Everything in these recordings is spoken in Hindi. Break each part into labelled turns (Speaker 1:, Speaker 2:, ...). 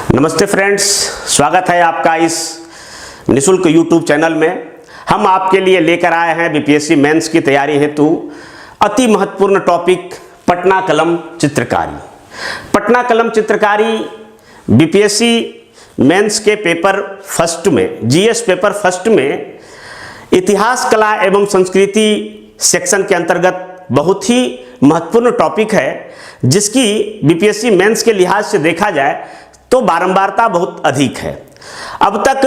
Speaker 1: नमस्ते फ्रेंड्स, स्वागत है आपका इस निशुल्क यूट्यूब चैनल में। हम आपके लिए लेकर आए हैं बीपीएससी मेंस की तैयारी हेतु अति महत्वपूर्ण टॉपिक पटना कलम चित्रकारी। पटना कलम चित्रकारी बीपीएससी मेंस के पेपर फर्स्ट में, जीएस पेपर फर्स्ट में इतिहास, कला एवं संस्कृति सेक्शन के अंतर्गत बहुत ही महत्वपूर्ण टॉपिक है, जिसकी बीपीएससी मेंस के लिहाज से देखा जाए तो बारंबारता बहुत अधिक है। अब तक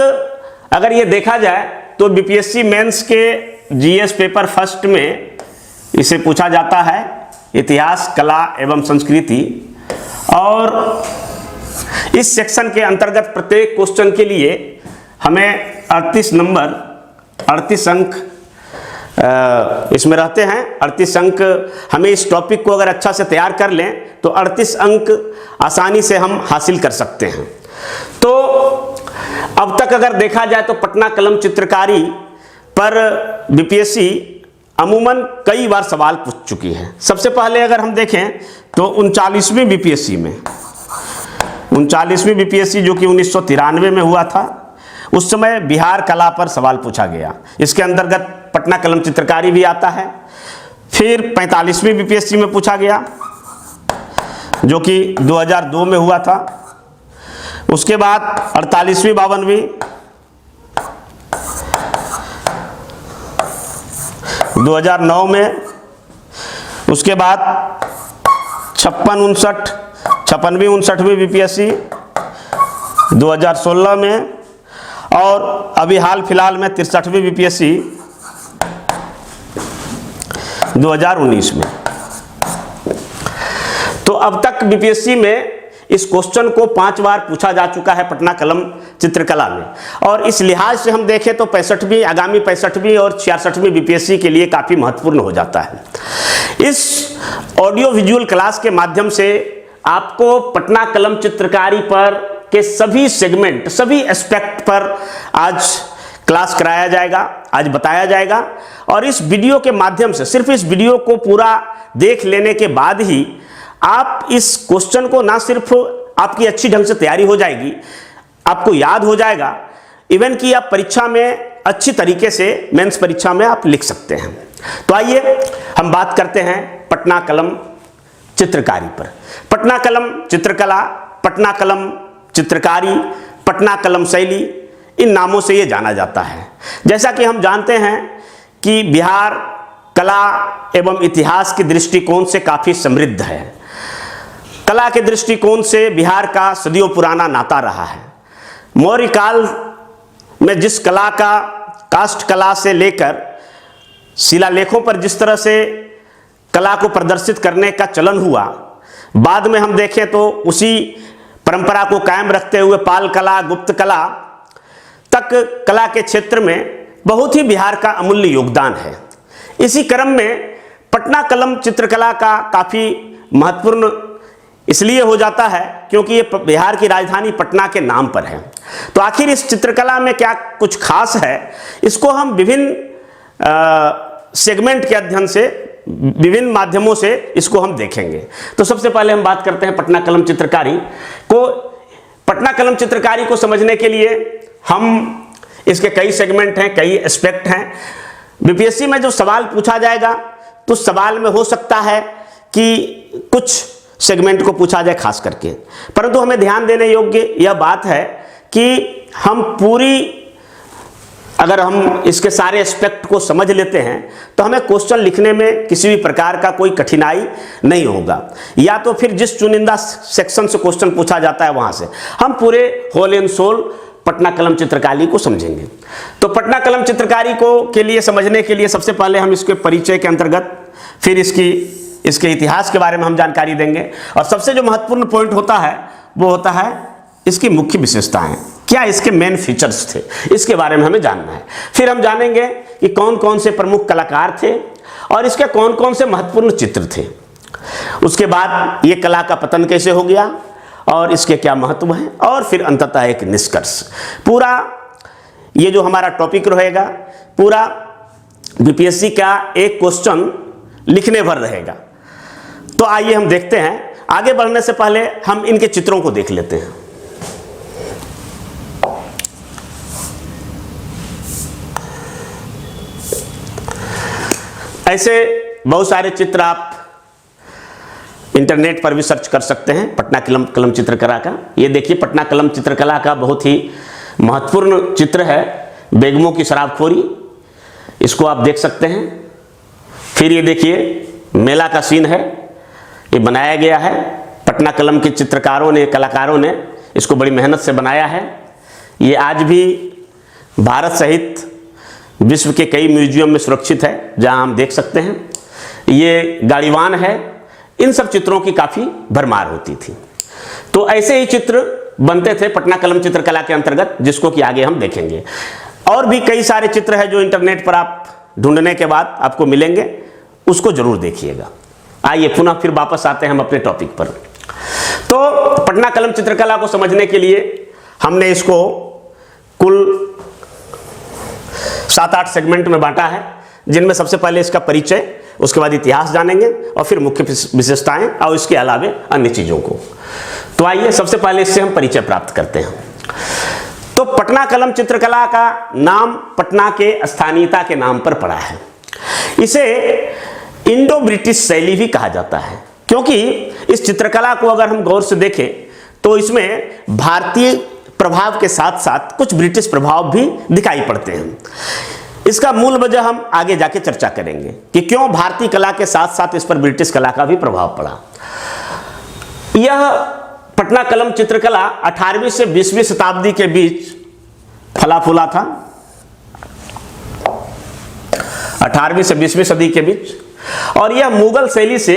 Speaker 1: अगर ये देखा जाए तो बीपीएससी मेंस के जीएस पेपर फर्स्ट में इसे पूछा जाता है इतिहास, कला एवं संस्कृति, और इस सेक्शन के अंतर्गत प्रत्येक क्वेश्चन के लिए हमें 38 नंबर 38 अंक इसमें रहते हैं। 38 अंक हमें इस टॉपिक को अगर अच्छा से तैयार कर लें तो 38 अंक आसानी से हम हासिल कर सकते हैं। तो अब तक अगर देखा जाए तो पटना कलम चित्रकारी पर बीपीएससी अमूमन कई बार सवाल पूछ चुकी है। सबसे पहले अगर हम देखें तो 39वीं बीपीएससी जो कि 1993 में हुआ था, उस समय बिहार कला पर सवाल पूछा गया। इसके अंतर्गत पटना कलम चित्रकारी भी आता है। फिर 45वीं बीपीएससी में पूछा गया जो कि 2002 में हुआ था। उसके बाद 48वीं, 52वीं, 2009 में, उसके बाद 56वीं 59वीं बीपीएससी 2016 में, और अभी हाल फिलहाल में 63वीं बीपीएससी 2019 में। तो अब तक बीपीएससी में इस क्वेश्चन को 5 बार पूछा जा चुका है पटना कलम चित्रकला में, और इस लिहाज से हम देखें तो 65वीं, आगामी 65वीं और 66वीं बीपीएससी के लिए काफ़ी महत्वपूर्ण हो जाता है। इस ऑडियो विजुअल क्लास के माध्यम से आपको पटना कलम चित्रकारी पर के सभी सेगमेंट, सभी एस्पेक्ट पर आज क्लास कराया जाएगा, आज बताया जाएगा। और इस वीडियो के माध्यम से, सिर्फ इस वीडियो को पूरा देख लेने के बाद ही आप इस क्वेश्चन को ना सिर्फ आपकी अच्छी ढंग से तैयारी हो जाएगी, आपको याद हो जाएगा, इवन कि आप परीक्षा में अच्छी तरीके से, मेंस परीक्षा में आप लिख सकते हैं। तो आइए हम बात करते हैं पटना कलम चित्रकारी पर। पटना कलम चित्रकला, पटना कलम चित्रकारी, पटना कलम शैली, इन नामों से ये जाना जाता है। जैसा कि हम जानते हैं कि बिहार कला एवं इतिहास के दृष्टिकोण से काफ़ी समृद्ध है। कला के दृष्टिकोण से बिहार का सदियों पुराना नाता रहा है। मौर्य काल में जिस कला का, काष्ठ कला से लेकर शिलालेखों पर जिस तरह से कला को प्रदर्शित करने का चलन हुआ, बाद में हम देखें तो उसी परंपरा को कायम रखते हुए पाल कला, गुप्त कला तक कला के क्षेत्र में बहुत ही बिहार का अमूल्य योगदान है। इसी क्रम में पटना कलम चित्रकला का काफ़ी महत्वपूर्ण इसलिए हो जाता है क्योंकि ये बिहार की राजधानी पटना के नाम पर है। तो आखिर इस चित्रकला में क्या कुछ खास है, इसको हम विभिन्न सेगमेंट के अध्ययन से, विभिन्न माध्यमों से इसको हम देखेंगे। तो सबसे पहले हम बात करते हैं पटना कलम चित्रकारी को। पटना कलम चित्रकारी को समझने के लिए हम, इसके कई सेगमेंट हैं, कई एस्पेक्ट हैं। बीपीएससी में जो सवाल पूछा जाएगा तो सवाल में हो सकता है कि कुछ सेगमेंट को पूछा जाए खास करके, परंतु हमें ध्यान देने योग्य यह बात है कि हम अगर हम इसके सारे एस्पेक्ट को समझ लेते हैं तो हमें क्वेश्चन लिखने में किसी भी प्रकार का कोई कठिनाई नहीं होगा। या तो फिर जिस चुनिंदा सेक्शन से क्वेश्चन पूछा जाता है वहां से हम पूरे होल एंड सोल पटना कलम चित्रकारी को समझेंगे। तो पटना कलम चित्रकारी को के लिए समझने के लिए सबसे पहले हम इसके परिचय के अंतर्गत, फिर इसके इतिहास के बारे में हम जानकारी देंगे, और सबसे जो महत्वपूर्ण पॉइंट होता है वो होता है इसकी मुख्य विशेषताएं, क्या इसके मेन फीचर्स थे, इसके बारे में हमें जानना है। फिर हम जानेंगे कि कौन कौन से प्रमुख कलाकार थे और इसके कौन कौन से महत्वपूर्ण चित्र थे। उसके बाद ये कला का पतन कैसे हो गया और इसके क्या महत्व है, और फिर अंततः एक निष्कर्ष। पूरा ये जो हमारा टॉपिक रहेगा, पूरा बीपीएससी का एक क्वेश्चन लिखने भर रहेगा। तो आइए हम देखते हैं। आगे बढ़ने से पहले हम इनके चित्रों को देख लेते हैं। ऐसे बहुत सारे चित्र आप इंटरनेट पर भी सर्च कर सकते हैं पटना कलम चित्रकला का। ये देखिए पटना कलम चित्रकला का बहुत ही महत्वपूर्ण चित्र है, बेगमों की शराबखोरी, इसको आप देख सकते हैं। फिर ये देखिए मेला का सीन है, ये बनाया गया है, पटना कलम के चित्रकारों ने, कलाकारों ने इसको बड़ी मेहनत से बनाया है। ये आज भी भारत सहित विश्व के कई म्यूजियम में सुरक्षित है, जहां हम देख सकते हैं। ये गाड़ीवान है, इन सब चित्रों की काफ़ी भरमार होती थी। तो ऐसे ही चित्र बनते थे पटना कलम चित्रकला के अंतर्गत, जिसको कि आगे हम देखेंगे। और भी कई सारे चित्र हैं जो इंटरनेट पर आप ढूंढने के बाद आपको मिलेंगे, उसको जरूर देखिएगा। आइए पुनः फिर वापस आते हैं हम अपने टॉपिक पर। तो पटना कलम चित्रकला को समझने के लिए हमने इसको कुल 7-8 सेगमेंट में बांटा है, जिनमें सबसे पहले इसका परिचय, उसके बाद इतिहास जानेंगे और फिर मुख्य विशेषताएं और इसके अलावे अन्य चीज़ों को। तो आइए सबसे पहले इससे हम परिचय प्राप्त करते हैं। तो पटना कलम चित्रकला का नाम पटना के स्थानीयता के नाम पर पड़ा है। इसे इंडो ब्रिटिश शैली भी कहा जाता है, क्योंकि इस चित्रकला को अगर हम गौर से देखें तो इसमें भारतीय प्रभाव के साथ साथ कुछ ब्रिटिश प्रभाव भी दिखाई पड़ते हैं। इसका मूल वजह हम आगे जाके चर्चा करेंगे कि क्यों भारतीय कला के साथ साथ इस पर ब्रिटिश कला का भी प्रभाव पड़ा। यह पटना कलम चित्रकला 18वीं से 20वीं शताब्दी के बीच फला फूला था, 18वीं से 20वीं सदी के बीच, और यह मुगल शैली से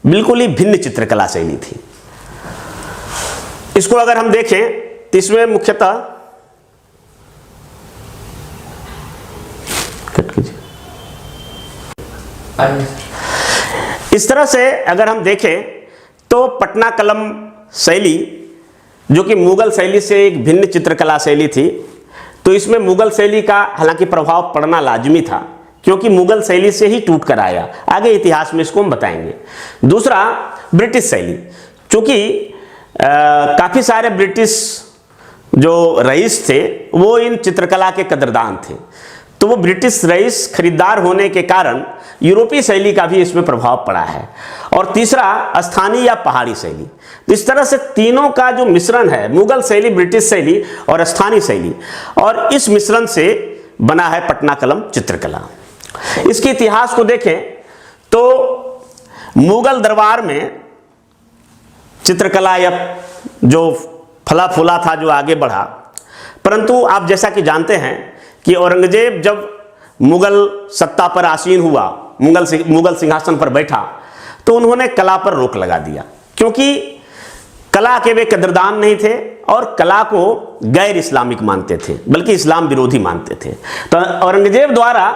Speaker 1: बिल्कुल ही भिन्न चित्रकला शैली थी। इसको अगर हम देखें तो इसमें मुख्यतः इस तरह से अगर हम देखें तो पटना कलम शैली, जो कि मुगल शैली से एक भिन्न चित्रकला शैली थी, तो इसमें मुगल शैली का हालांकि प्रभाव पड़ना लाजमी था, क्योंकि मुगल शैली से ही टूट कर आया। आगे इतिहास में इसको हम बताएंगे। दूसरा, ब्रिटिश शैली, चूंकि काफ़ी सारे ब्रिटिश जो रईस थे वो इन चित्रकला के कदरदान थे, तो वो ब्रिटिश रईस खरीदार होने के कारण यूरोपीय शैली का भी इसमें प्रभाव पड़ा है। और तीसरा, स्थानीय या पहाड़ी शैली। तो इस तरह से तीनों का जो मिश्रण है, मुगल शैली, ब्रिटिश शैली और स्थानीय शैली, और इस मिश्रण से बना है पटना कलम चित्रकला। इसके इतिहास को देखें तो मुगल दरबार में चित्रकला या जो फला फूला था, जो आगे बढ़ा, परंतु आप जैसा कि जानते हैं कि औरंगजेब जब मुगल सत्ता पर आसीन हुआ, मुगल सिंहासन पर बैठा, तो उन्होंने कला पर रोक लगा दिया, क्योंकि कला के वे कदरदान नहीं थे और कला को गैर इस्लामिक मानते थे, बल्कि इस्लाम विरोधी मानते थे। तो औरंगजेब द्वारा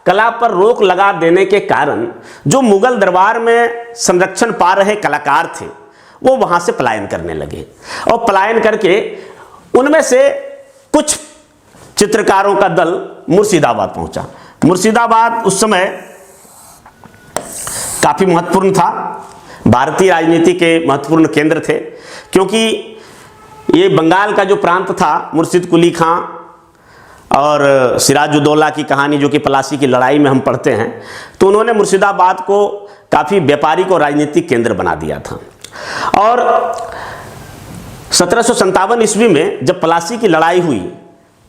Speaker 1: कला पर रोक लगा देने के कारण जो मुगल दरबार में संरक्षण पा रहे कलाकार थे वो वहां से पलायन करने लगे, और पलायन करके उनमें से कुछ चित्रकारों का दल मुर्शिदाबाद पहुंचा। मुर्शिदाबाद उस समय काफी महत्वपूर्ण था, भारतीय राजनीति के महत्वपूर्ण केंद्र थे, क्योंकि ये बंगाल का जो प्रांत था, मुर्शिद कुली खां और सिराजुद्दौला की कहानी जो कि पलासी की लड़ाई में हम पढ़ते हैं, तो उन्होंने मुर्शिदाबाद को काफ़ी व्यापारिक और राजनीतिक केंद्र बना दिया था। और 1757 ईस्वी में जब पलासी की लड़ाई हुई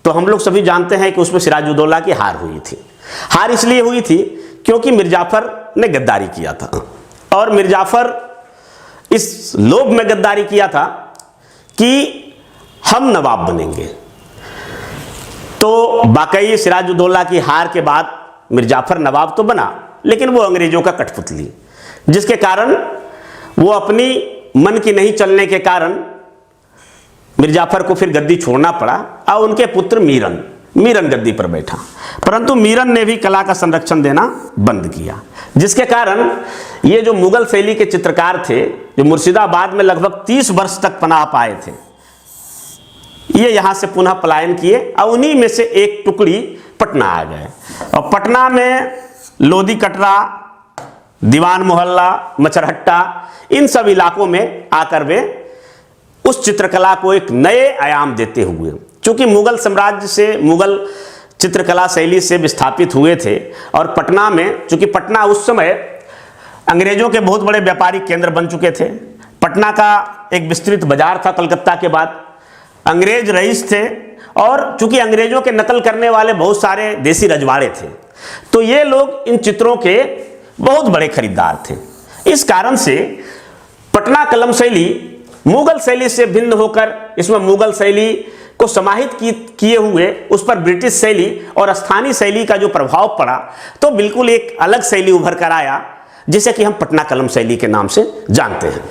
Speaker 1: तो हम लोग सभी जानते हैं कि उसमें सिराजुद्दौला की हार हुई थी। हार इसलिए हुई थी क्योंकि मिर्जाफर ने गद्दारी किया था, और मिर्जाफर इस लोभ में गद्दारी किया था कि हम नवाब बनेंगे। तो वाकई सिराजुद्दौला की हार के बाद मिर्जाफर नवाब तो बना, लेकिन वो अंग्रेजों का कठपुतली, जिसके कारण वो अपनी मन की नहीं चलने के कारण मिर्जाफर को फिर गद्दी छोड़ना पड़ा, और उनके पुत्र मीरन गद्दी पर बैठा। परंतु मीरन ने भी कला का संरक्षण देना बंद किया, जिसके कारण ये जो मुगल शैली के चित्रकार थे, जो मुर्शिदाबाद में लगभग 30 वर्ष तक पनाह पाए थे, ये यहाँ से पुनः पलायन किए, और उन्हीं में से एक टुकड़ी पटना आ गए। और पटना में लोधी कटरा, दीवान मोहल्ला, मचरहट्टा, इन सब इलाकों में आकर वे उस चित्रकला को एक नए आयाम देते हुए, चूंकि मुगल साम्राज्य से, मुगल चित्रकला शैली से विस्थापित हुए थे और पटना में, चूंकि पटना उस समय अंग्रेजों के बहुत बड़े व्यापारिक केंद्र बन चुके थे, पटना का एक विस्तृत बाजार था कलकत्ता के बाद, अंग्रेज रईस थे और चूंकि अंग्रेजों के नकल करने वाले बहुत सारे देसी रजवाड़े थे, तो ये लोग इन चित्रों के बहुत बड़े खरीदार थे। इस कारण से पटना कलम शैली मुगल शैली से भिन्न होकर, इसमें मुगल शैली को समाहित किए हुए उस पर ब्रिटिश शैली और स्थानीय शैली का जो प्रभाव पड़ा, तो बिल्कुल एक अलग शैली उभर कर आया, जिसे कि हम पटना कलम शैली के नाम से जानते हैं।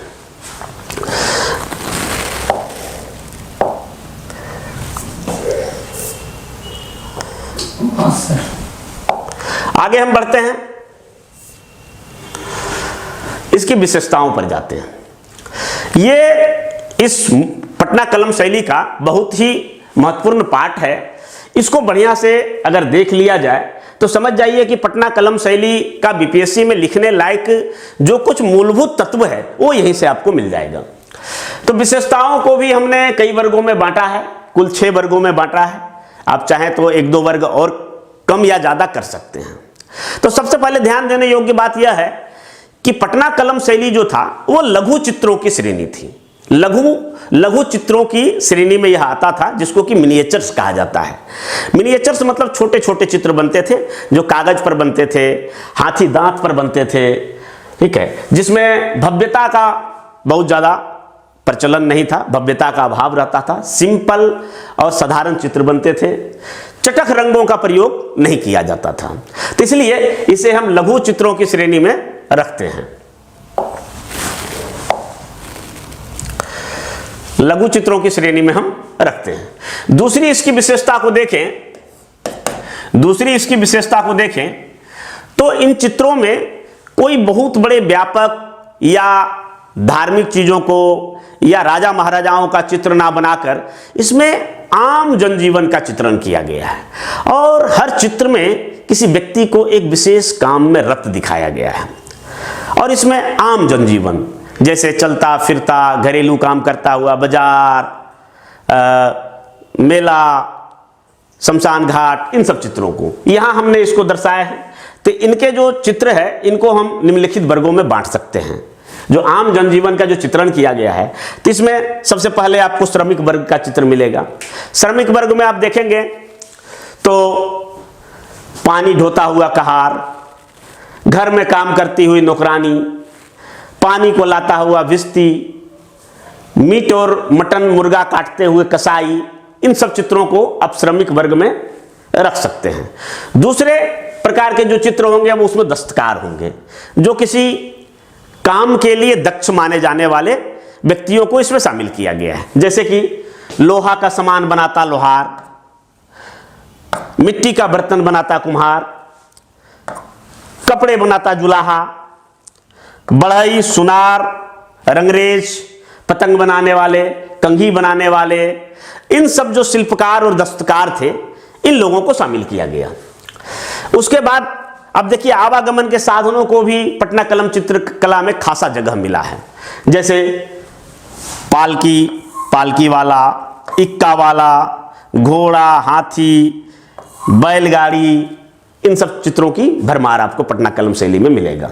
Speaker 1: आगे हम बढ़ते हैं, इसकी विशेषताओं पर जाते हैं। ये इस पटना कलम शैली का बहुत ही महत्वपूर्ण पार्ट है। इसको बढ़िया से अगर देख लिया जाए तो समझ जाइए कि पटना कलम शैली का बीपीएससी में लिखने लायक जो कुछ मूलभूत तत्व है वो यहीं से आपको मिल जाएगा। तो विशेषताओं को भी हमने कई वर्गों में बांटा है, कुल 6 वर्गों में बांटा है। आप चाहें तो 1-2 वर्ग और कम या ज़्यादा कर सकते हैं। तो सबसे पहले ध्यान देने योग्य बात यह है कि पटना कलम शैली जो था वो लघु चित्रों की श्रेणी थी। लघु चित्रों की श्रेणी में यह आता था, जिसको कि मिनिएचर्स कहा जाता है। मिनिएचर्स मतलब छोटे छोटे चित्र बनते थे जो कागज पर बनते थे, हाथी दांत पर बनते थे, ठीक है, जिसमें भव्यता का बहुत ज़्यादा प्रचलन नहीं था, भव्यता का अभाव रहता था, सिंपल और साधारण चित्र बनते थे, चटख रंगों का प्रयोग नहीं किया जाता था। तो इसलिए इसे हम लघु चित्रों की श्रेणी में रखते हैं। लघु चित्रों की श्रेणी में हम रखते हैं। दूसरी इसकी विशेषता को देखें तो इन चित्रों में कोई बहुत बड़े व्यापक या धार्मिक चीजों को या राजा महाराजाओं का चित्र ना बनाकर इसमें आम जनजीवन का चित्रण किया गया है और हर चित्र में किसी व्यक्ति को एक विशेष काम में रत दिखाया गया है। और इसमें आम जनजीवन जैसे चलता फिरता, घरेलू काम करता हुआ, बाजार, मेला, शमशान घाट, इन सब चित्रों को यहाँ हमने इसको दर्शाया है। तो इनके जो चित्र है इनको हम निम्नलिखित वर्गों में बांट सकते हैं। जो आम जनजीवन का जो चित्रण किया गया है, तो इसमें सबसे पहले आपको श्रमिक वर्ग का चित्र मिलेगा। श्रमिक वर्ग में आप देखेंगे तो पानी ढोता हुआ कहार, घर में काम करती हुई नौकरानी, पानी को लाता हुआ भिश्ती, मीट और मटन मुर्गा काटते हुए कसाई, इन सब चित्रों को आप श्रमिक वर्ग में रख सकते हैं। दूसरे प्रकार के जो चित्र होंगे अब उसमें दस्तकार होंगे, जो किसी काम के लिए दक्ष माने जाने वाले व्यक्तियों को इसमें शामिल किया गया है। जैसे कि लोहा का सामान बनाता लोहार, मिट्टी का बर्तन बनाता कुम्हार, कपड़े बनाता जुलाहा, बढ़ई, सुनार, रंगरेज, पतंग बनाने वाले, कंघी बनाने वाले, इन सब जो शिल्पकार और दस्तकार थे इन लोगों को शामिल किया गया। उसके बाद अब देखिए आवागमन के साधनों को भी पटना कलम चित्रकला में खासा जगह मिला है। जैसे पालकी, पालकी वाला, इक्का वाला, घोड़ा, हाथी, बैलगाड़ी, इन सब चित्रों की भरमार आपको पटना कलम शैली में मिलेगा।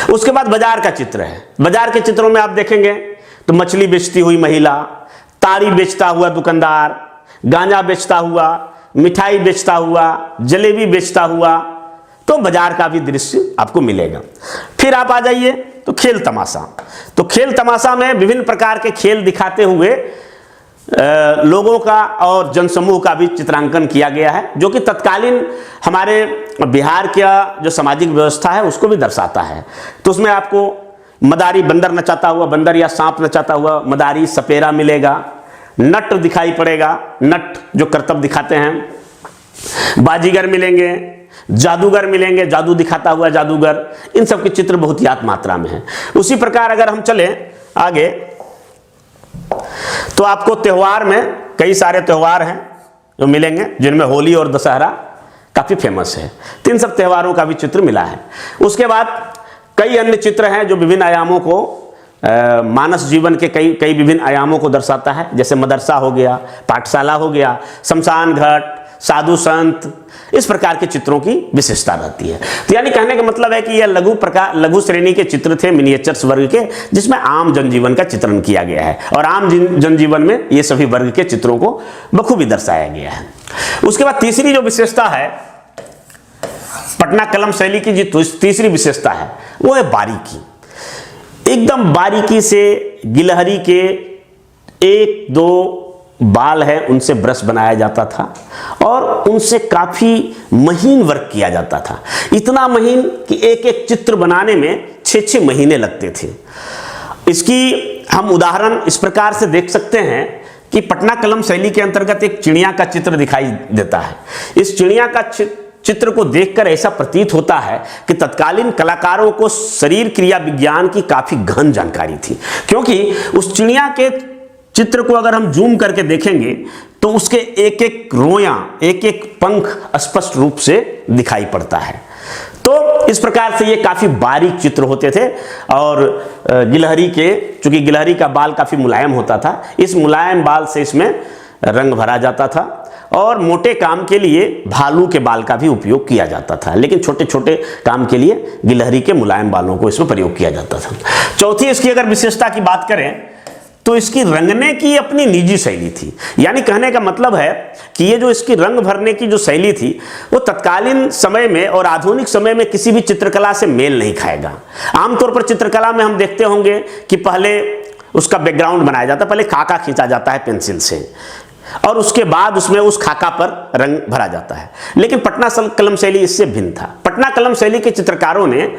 Speaker 1: उसके बाद बाजार का चित्र है। बाजार के चित्रों में आप देखेंगे तो मछली बेचती हुई महिला, ताड़ी बेचता हुआ दुकानदार, गांजा बेचता हुआ, मिठाई बेचता हुआ, जलेबी बेचता हुआ, तो बाजार का भी दृश्य आपको मिलेगा। फिर आप आ जाइए तो खेल तमाशा। तो खेल तमाशा में विभिन्न प्रकार के खेल दिखाते हुए लोगों का और जनसमूह का भी चित्रांकन किया गया है, जो कि तत्कालीन हमारे बिहार का जो सामाजिक व्यवस्था है उसको भी दर्शाता है। तो उसमें आपको मदारी बंदर नचाता हुआ बंदर या सांप नचाता हुआ मदारी सपेरा मिलेगा, नट दिखाई पड़ेगा, नट जो करतब दिखाते हैं, बाजीगर मिलेंगे, जादूगर मिलेंगे, जादू दिखाता हुआ जादूगर, इन सब के चित्र बहुत यात मात्रा में है। उसी प्रकार अगर हम चले आगे तो आपको त्योहार में कई सारे त्योहार हैं जो मिलेंगे, जिनमें होली और दशहरा काफी फेमस है। तो इन सब त्योहारों का भी चित्र मिला है। उसके बाद कई अन्य चित्र हैं जो विभिन्न आयामों को मानस जीवन के कई विभिन्न आयामों को दर्शाता है। जैसे मदरसा हो गया, पाठशाला हो गया, शमशान घाट, साधु संत, इस प्रकार के चित्रों की विशेषता रहती है। तो यानी कहने का मतलब है कि यह लघु श्रेणी के चित्र थे, मिनिएचर्स वर्ग के, जिसमें आम जनजीवन का चित्रण किया गया है और आम जनजीवन में ये सभी वर्ग के चित्रों को बखूबी दर्शाया गया है। उसके बाद तीसरी जो विशेषता है पटना कलम शैली की, जो तीसरी विशेषता है वो है बारीकी। एकदम बारीकी से गिलहरी के एक दो बाल है उनसे ब्रश बनाया जाता था और उनसे काफी महीन वर्क किया जाता था, इतना महीन कि एक एक चित्र बनाने में 6-6 महीने लगते थे। इसकी हम उदाहरण इस प्रकार से देख सकते हैं कि पटना कलम शैली के अंतर्गत एक चिड़िया का चित्र दिखाई देता है। इस चिड़िया का चित्र को देखकर ऐसा प्रतीत होता है कि तत्कालीन कलाकारों को शरीर क्रिया विज्ञान की काफी गहन जानकारी थी, क्योंकि उस चिड़िया के चित्र को अगर हम जूम करके देखेंगे तो उसके एक एक रोयां, एक एक पंख स्पष्ट रूप से दिखाई पड़ता है। तो इस प्रकार से ये काफी बारीक चित्र होते थे और गिलहरी के, चूंकि गिलहरी का बाल काफी मुलायम होता था, इस मुलायम बाल से इसमें रंग भरा जाता था और मोटे काम के लिए भालू के बाल का भी उपयोग किया जाता था, लेकिन छोटे छोटे काम के लिए गिलहरी के मुलायम बालों को इसमें प्रयोग किया जाता था। चौथी इसकी अगर विशेषता की बात करें तो इसकी रंगने की अपनी निजी शैली थी। यानी कहने का मतलब है कि ये जो इसकी रंग भरने की जो शैली थी वो तत्कालीन समय में और आधुनिक समय में किसी भी चित्रकला से मेल नहीं खाएगा। आमतौर पर चित्रकला में हम देखते होंगे कि पहले उसका बैकग्राउंड बनाया जाता है, पहले खाका खींचा जाता है पेंसिल से और उसके बाद उसमें उस खाका पर रंग भरा जाता है। लेकिन पटना कलम शैली इससे भिन्न था। पटना कलम शैली के चित्रकारों ने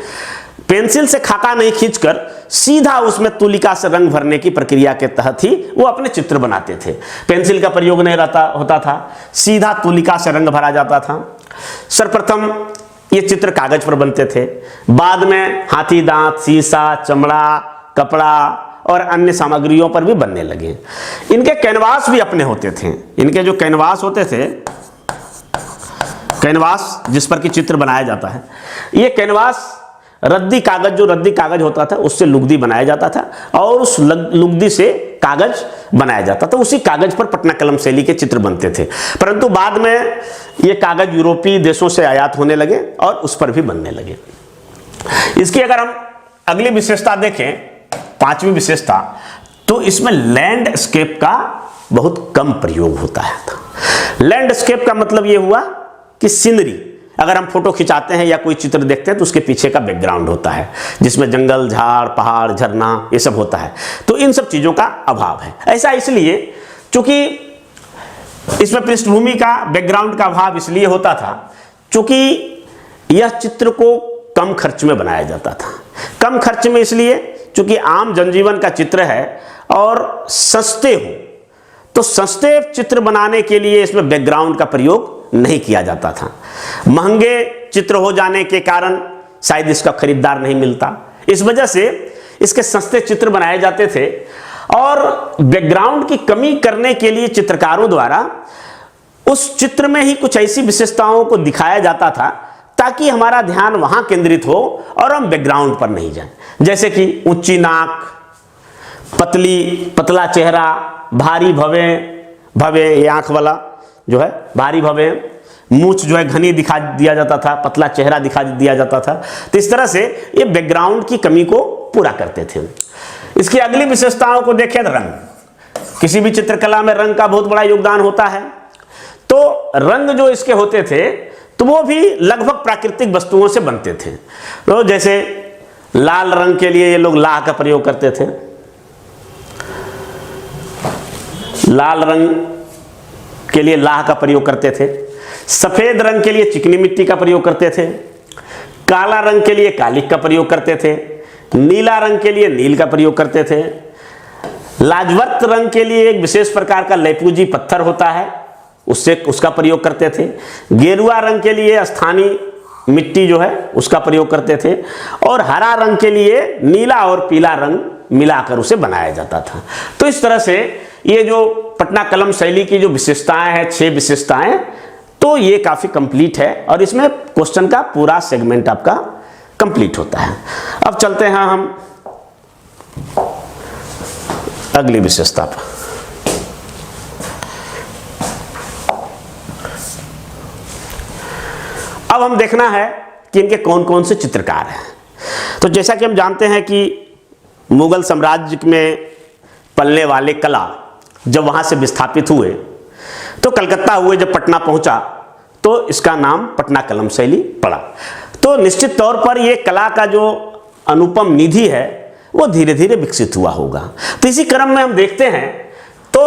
Speaker 1: पेंसिल से खाका नहीं खींचकर सीधा उसमें तुलिका से रंग भरने की प्रक्रिया के तहत ही वो अपने चित्र बनाते थे। पेंसिल का प्रयोग नहीं होता था, सीधा तुलिका से रंग भरा जाता था। सर्वप्रथम ये चित्र कागज पर बनते थे, बाद में हाथी दांत, शीशा, चमड़ा, कपड़ा और अन्य सामग्रियों पर भी बनने लगे। इनके कैनवास भी अपने होते थे। इनके जो कैनवास होते थे, कैनवास जिस पर कि चित्र बनाया जाता है, ये कैनवास रद्दी कागज, जो रद्दी कागज होता था उससे लुगदी बनाया जाता था और उस लुगदी से कागज बनाया जाता था। उसी कागज पर पटना कलम शैली के चित्र बनते थे, परंतु बाद में ये कागज यूरोपीय देशों से आयात होने लगे और उस पर भी बनने लगे। इसकी अगर हम अगली विशेषता देखें, पांचवी विशेषता, तो इसमें लैंडस्केप का बहुत कम प्रयोग होता है। लैंडस्केप का मतलब यह हुआ कि सीनरी, अगर हम फोटो खिंचाते हैं या कोई चित्र देखते हैं तो उसके पीछे का बैकग्राउंड होता है जिसमें जंगल, झाड़, पहाड़, झरना ये सब होता है। तो इन सब चीजों का अभाव है। ऐसा इसलिए क्योंकि इसमें पृष्ठभूमि का, बैकग्राउंड का अभाव इसलिए होता था क्योंकि यह चित्र को कम खर्च में बनाया जाता था। कम खर्च में इसलिए क्योंकि आम जनजीवन का चित्र है और सस्ते हो, तो सस्ते चित्र बनाने के लिए इसमें बैकग्राउंड का प्रयोग नहीं किया जाता था। महंगे चित्र हो जाने के कारण शायद इसका खरीदार नहीं मिलता, इस वजह से इसके सस्ते चित्र बनाए जाते थे और बैकग्राउंड की कमी करने के लिए चित्रकारों द्वारा उस चित्र में ही कुछ ऐसी विशेषताओं को दिखाया जाता था ताकि हमारा ध्यान वहां केंद्रित हो और हम बैकग्राउंड पर नहीं जाएं। जैसे कि ऊंची नाक, पतला चेहरा, भारी भवे ये आंख वाला जो है भारी भवे, मूंछ जो है घनी दिखा दिया जाता था, पतला चेहरा दिखा दिया जाता था। तो इस तरह से ये बैकग्राउंड की कमी को पूरा करते थे। इसकी अगली विशेषताओं को देखें तो रंग, किसी भी चित्रकला में रंग का बहुत बड़ा योगदान होता है। तो रंग जो इसके होते थे तो वो भी लगभग प्राकृतिक वस्तुओं से बनते थे। तो जैसे लाल रंग के लिए ये लोग लाह का प्रयोग करते थे, लाल रंग के लिए लाह का प्रयोग करते थे। सफेद रंग के लिए चिकनी मिट्टी का प्रयोग करते थे। काला रंग के लिए कालिक का प्रयोग करते थे। नीला रंग के लिए नील का प्रयोग करते थे। लाजवंत रंग के लिए एक विशेष प्रकार का लेपूजी पत्थर होता है, उसका प्रयोग करते थे। गेरुआ रंग के लिए स्थानीय मिट्टी जो है उसका प्रयोग करते थे और हरा रंग के लिए नीला और पीला रंग मिलाकर उसे बनाया जाता था। तो इस तरह से ये जो पटना कलम शैली की जो विशेषताएं हैं, 6 विशेषताएं, तो ये काफी कंप्लीट है और इसमें क्वेश्चन का पूरा सेगमेंट आपका कंप्लीट होता है। अब चलते हैं हम अगली विशेषता पर। हम देखना है कि इनके कौन कौन से चित्रकार हैं। तो जैसा कि हम जानते हैं कि मुगल साम्राज्य में पलने वाले कला जब वहाँ से विस्थापित हुए तो कलकत्ता हुए, जब पटना पहुँचा तो इसका नाम पटना कलम शैली पड़ा। तो निश्चित तौर पर ये कला का जो अनुपम निधि है वो धीरे धीरे विकसित हुआ होगा। तो इसी क्रम में हम देखते हैं तो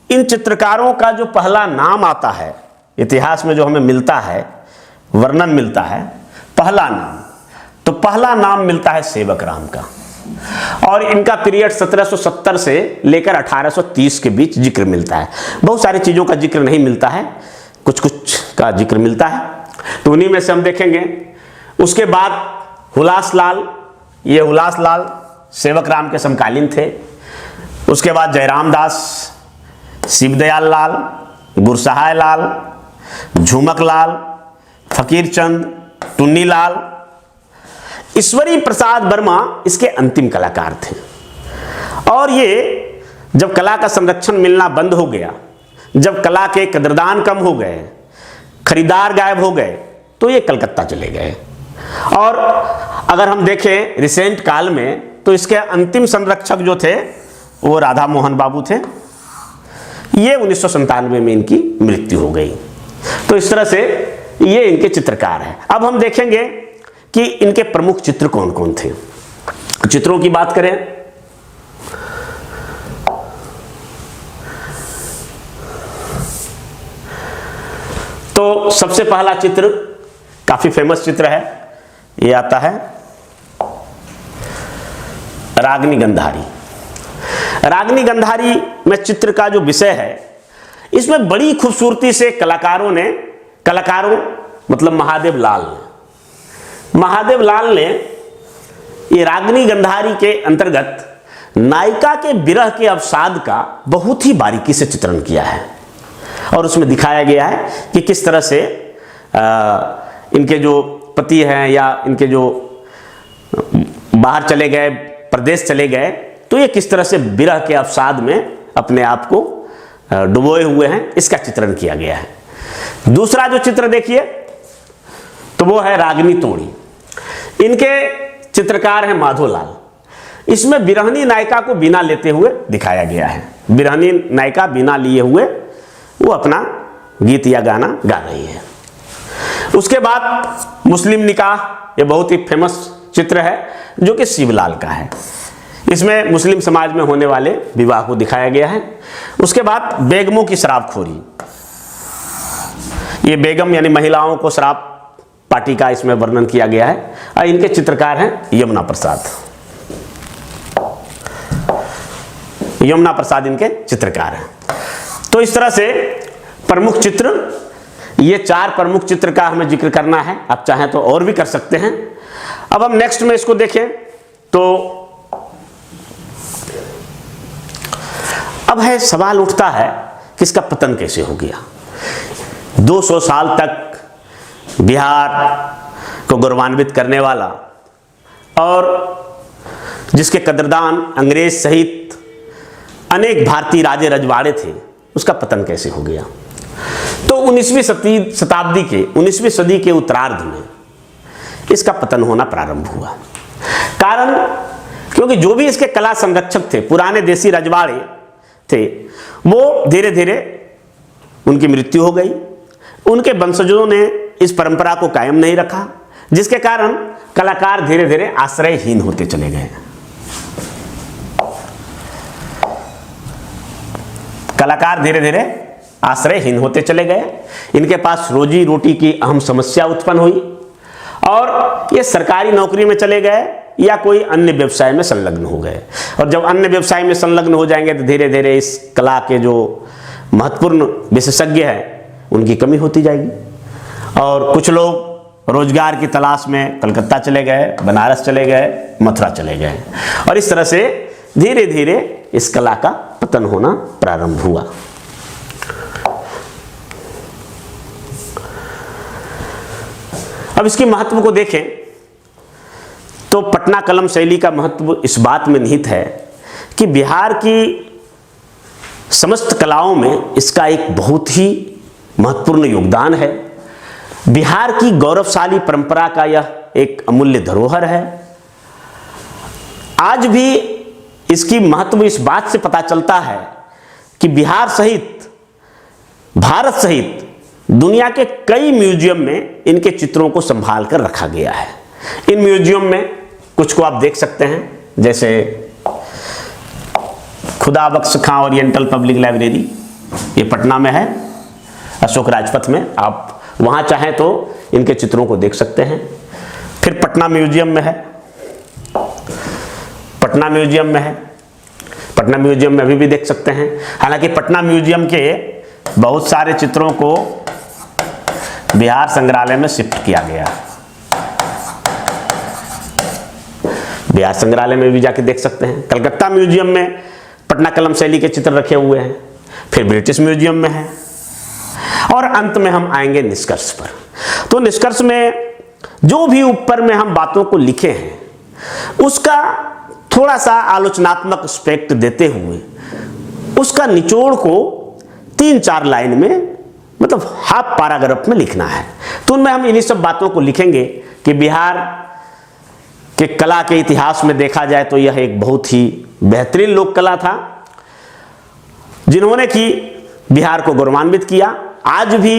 Speaker 1: इन चित्रकारों का जो पहला नाम आता है इतिहास में, जो हमें मिलता है, वर्णन मिलता है, पहला नाम, तो पहला नाम मिलता है सेवक राम का। और इनका पीरियड 1770 से लेकर 1830 के बीच जिक्र मिलता है। बहुत सारी चीज़ों का जिक्र नहीं मिलता है, कुछ कुछ का जिक्र मिलता है, तो उन्हीं में से हम देखेंगे। उसके बाद हुलासलाल, ये हुलासलाल सेवक राम के समकालीन थे। उसके बाद जयराम दास, शिवदयाल लाल, गुरसहाय लाल, झुमक लाल, फकीर चंद, टुन्नी लाल, ईश्वरी प्रसाद वर्मा इसके अंतिम कलाकार थे। और ये जब कला का संरक्षण मिलना बंद हो गया, जब कला के कदरदान कम हो गए, खरीदार गायब हो गए, तो ये कलकत्ता चले गए। और अगर हम देखें रिसेंट काल में तो इसके अंतिम संरक्षक जो थे वो राधा मोहन बाबू थे। ये 1997 में इनकी मृत्यु हो गई। तो इस तरह से ये इनके चित्रकार हैं। अब हम देखेंगे कि इनके प्रमुख चित्र कौन कौन थे। चित्रों की बात करें तो सबसे पहला चित्र काफी फेमस चित्र है, ये आता है रागनी गंधारी। रागनी गंधारी में चित्र का जो विषय है, इसमें बड़ी खूबसूरती से कलाकारों मतलब महादेव लाल ने ये रागनी गंधारी के अंतर्गत नायिका के विरह के अवसाद का बहुत ही बारीकी से चित्रण किया है। और उसमें दिखाया गया है कि किस तरह से इनके जो पति हैं या इनके जो बाहर चले गए, प्रदेश चले गए, तो ये किस तरह से विरह के अवसाद में अपने आप को डुबोए हुए हैं, इसका चित्रण किया गया है। दूसरा जो चित्र देखिए तो वो है रागनी तोड़ी। इनके चित्रकार हैं माधोलाल। इसमें बिरहनी नायिका को बिना लेते हुए दिखाया गया है। बिरहनी नायिका बिना लिए हुए वो अपना गीत या गाना गा रही है। उसके बाद मुस्लिम निकाह, ये बहुत ही फेमस चित्र है जो कि शिवलाल का है। इसमें मुस्लिम समाज में होने वाले विवाह को दिखाया गया है। उसके बाद बेगमों की शराबखोरी, ये बेगम यानी महिलाओं को शराब पार्टी का इसमें वर्णन किया गया है। और इनके चित्रकार हैं यमुना प्रसाद इनके चित्रकार हैं। तो इस तरह से प्रमुख चित्र, ये 4 प्रमुख चित्र का हमें जिक्र करना है। आप चाहें तो और भी कर सकते हैं। अब हम नेक्स्ट में इसको देखें तो अब है सवाल उठता है कि इसका पतन कैसे हो गया। 200 साल तक बिहार को गौरवान्वित करने वाला और जिसके कदरदान अंग्रेज सहित अनेक भारतीय राजे रजवाड़े थे, उसका पतन कैसे हो गया। तो 19वीं सदी के उत्तरार्ध में इसका पतन होना प्रारंभ हुआ। कारण क्योंकि जो भी इसके कला संरक्षक थे, पुराने देसी रजवाड़े थे, वो धीरे धीरे उनकी मृत्यु हो गई। उनके वंशजों ने इस परंपरा को कायम नहीं रखा, जिसके कारण कलाकार धीरे धीरे आश्रयहीन होते चले गए। कलाकार धीरे धीरे आश्रयहीन होते चले गए। इनके पास रोजी रोटी की अहम समस्या उत्पन्न हुई और ये सरकारी नौकरी में चले गए या कोई अन्य व्यवसाय में संलग्न हो गए। और जब अन्य व्यवसाय में संलग्न हो जाएंगे तो धीरे धीरे इस कला के जो महत्वपूर्ण विशेषज्ञ हैं उनकी कमी होती जाएगी। और कुछ लोग रोजगार की तलाश में कलकत्ता चले गए, बनारस चले गए, मथुरा चले गए। और इस तरह से धीरे धीरे इस कला का पतन होना प्रारंभ हुआ। अब इसके महत्व को देखें तो पटना कलम शैली का महत्व इस बात में निहित है कि बिहार की समस्त कलाओं में इसका एक बहुत ही महत्वपूर्ण योगदान है। बिहार की गौरवशाली परंपरा का यह एक अमूल्य धरोहर है। आज भी इसकी महत्व इस बात से पता चलता है कि बिहार सहित, भारत सहित दुनिया के कई म्यूजियम में इनके चित्रों को संभाल कर रखा गया है। इन म्यूजियम में कुछ को आप देख सकते हैं, जैसे खुदा बख्श खां ओरिएंटल पब्लिक लाइब्रेरी, ये पटना में है, अशोक राजपथ में। आप वहाँ चाहें तो इनके चित्रों को देख सकते हैं। फिर पटना म्यूजियम में है, पटना म्यूजियम में है, पटना म्यूजियम में अभी भी देख सकते हैं। हालांकि पटना म्यूजियम के बहुत सारे चित्रों को बिहार संग्रहालय में शिफ्ट किया गया, बिहार संग्रहालय में भी जाके देख सकते हैं। कलकत्ता म्यूजियम में पटना कलम शैली के चित्र रखे हुए हैं। फिर ब्रिटिश म्यूजियम में है। और अंत में हम आएंगे निष्कर्ष पर। तो निष्कर्ष में जो भी ऊपर में हम बातों को लिखे हैं उसका थोड़ा सा आलोचनात्मक एस्पेक्ट देते हुए उसका निचोड़ को 3-4 लाइन में, मतलब हाफ पैराग्राफ में लिखना है। तो उनमें हम इन्हीं सब बातों को लिखेंगे कि बिहार के कला के इतिहास में देखा जाए तो यह एक बहुत ही बेहतरीन लोक कला था, जिन्होंने कि बिहार को गौरवान्वित किया। आज भी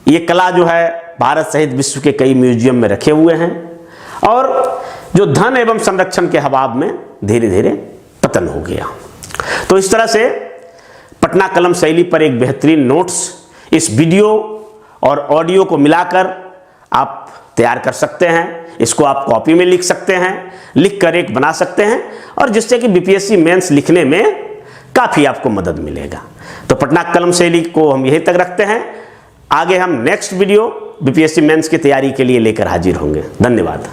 Speaker 1: ये कला जो है भारत सहित विश्व के कई म्यूजियम में रखे हुए हैं और जो धन एवं संरक्षण के अभाव में धीरे धीरे पतन हो गया। तो इस तरह से पटना कलम शैली पर एक बेहतरीन नोट्स इस वीडियो और ऑडियो को मिलाकर आप तैयार कर सकते हैं। इसको आप कॉपी में लिख सकते हैं, लिख कर एक बना सकते हैं, और जिससे कि बीपीएससी मेंस लिखने में काफ़ी आपको मदद मिलेगा। तो पटना कलम शैली को हम यहीं तक रखते हैं। आगे हम नेक्स्ट वीडियो बीपीएससी मेंस की तैयारी के लिए लेकर हाजिर होंगे। धन्यवाद।